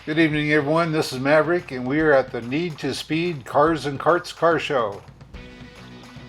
Good evening, everyone. This is Maverick, and we are at the Need to Speed Cars and Carts Car Show.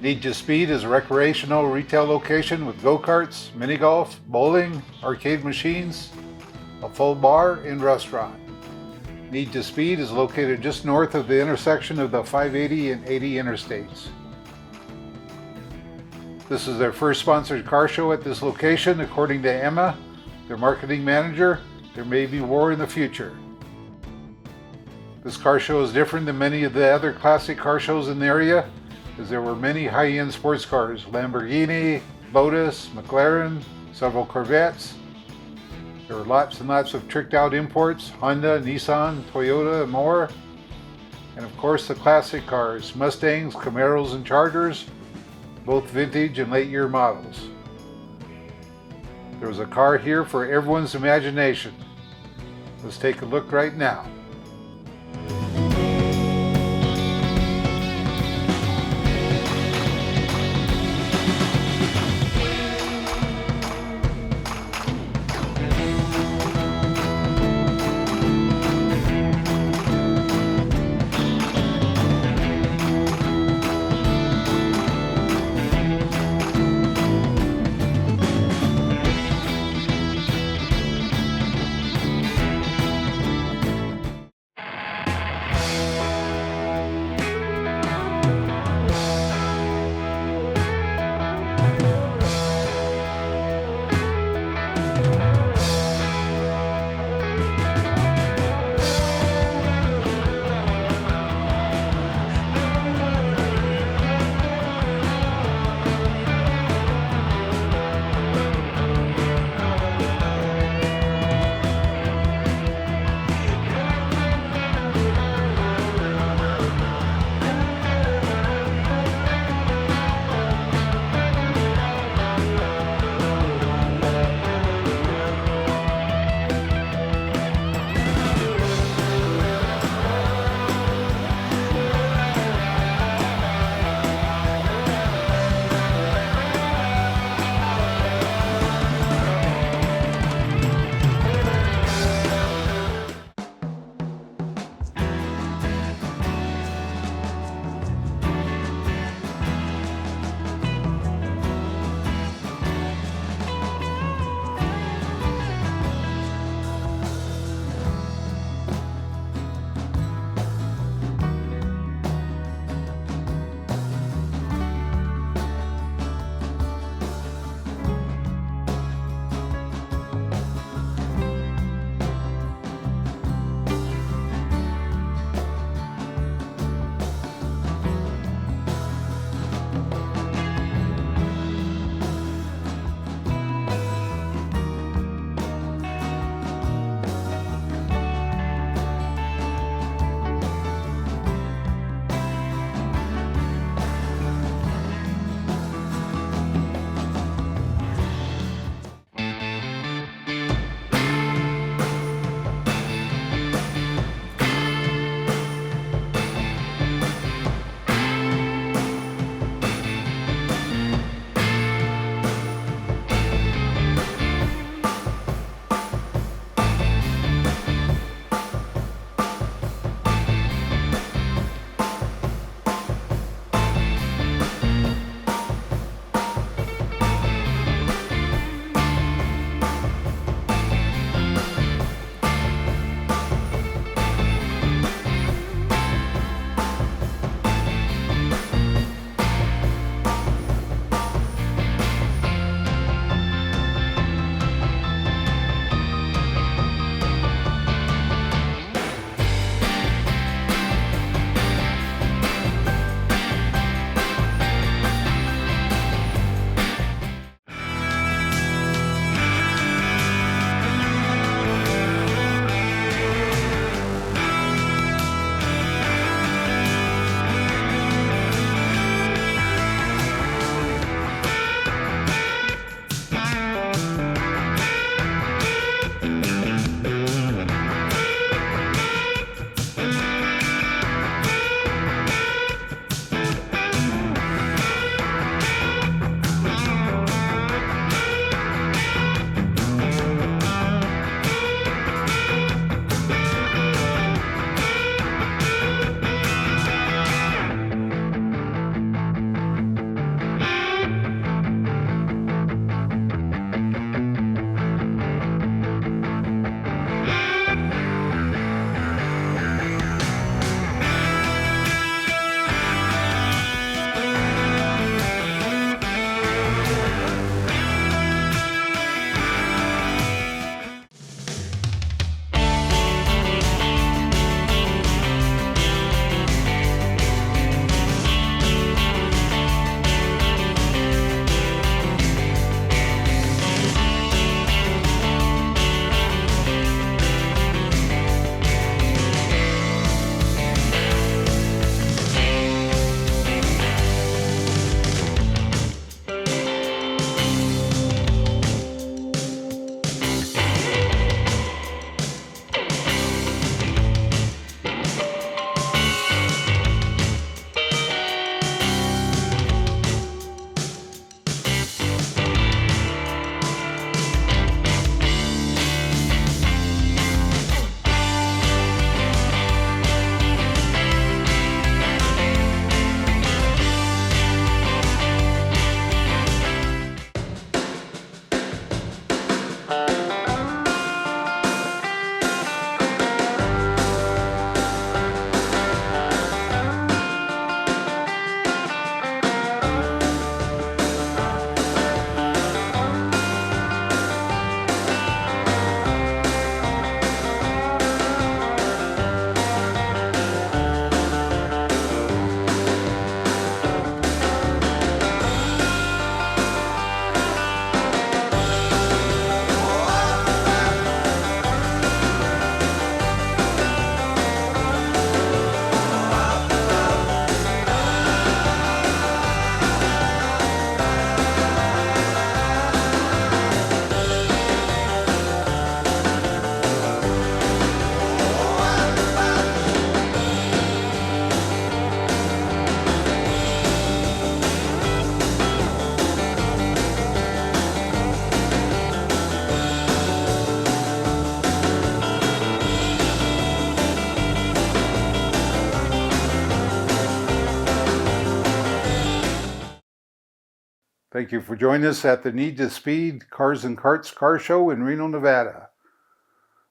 Need to Speed is a recreational retail location with go-karts, mini golf, bowling, arcade machines, a full bar, and restaurant. Need to Speed is located just north of the intersection of the 580 and 80 interstates. This is their first sponsored car show at this location, according to Emma, their marketing manager. There may be more in the future. This car show is different than many of the other classic car shows in the area, as there were many high-end sports cars: Lamborghini, Lotus, McLaren, several corvettes. There were lots and lots of tricked-out imports: Honda, Nissan, Toyota, and more. And of course the classic cars: Mustangs, Camaros, and Chargers, both vintage and late-year models. There was a car here for everyone's imagination. Let's take a look right now. Thank you for joining us at the Need to Speed Cars and Karts Car Show in Reno, Nevada.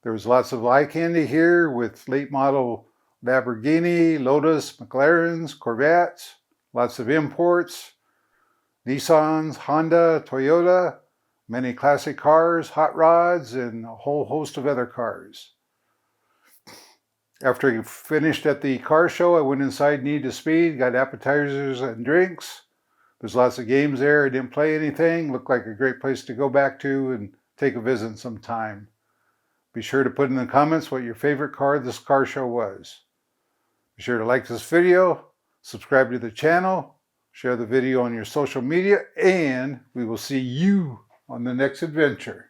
There was lots of eye candy here with late model Lamborghini, Lotus, McLarens, Corvettes, lots of imports, Nissans, Honda, Toyota, many classic cars, hot rods, and a whole host of other cars. After I finished at the car show, I went inside Need to Speed, got appetizers and drinks. There's lots of games there. I didn't play anything. Looked like a great place to go back to and take a visit sometime. Be sure to put in the comments what your favorite car of this car show was. Be sure to like this video, subscribe to the channel, share the video on your social media, and we will see you on the next adventure.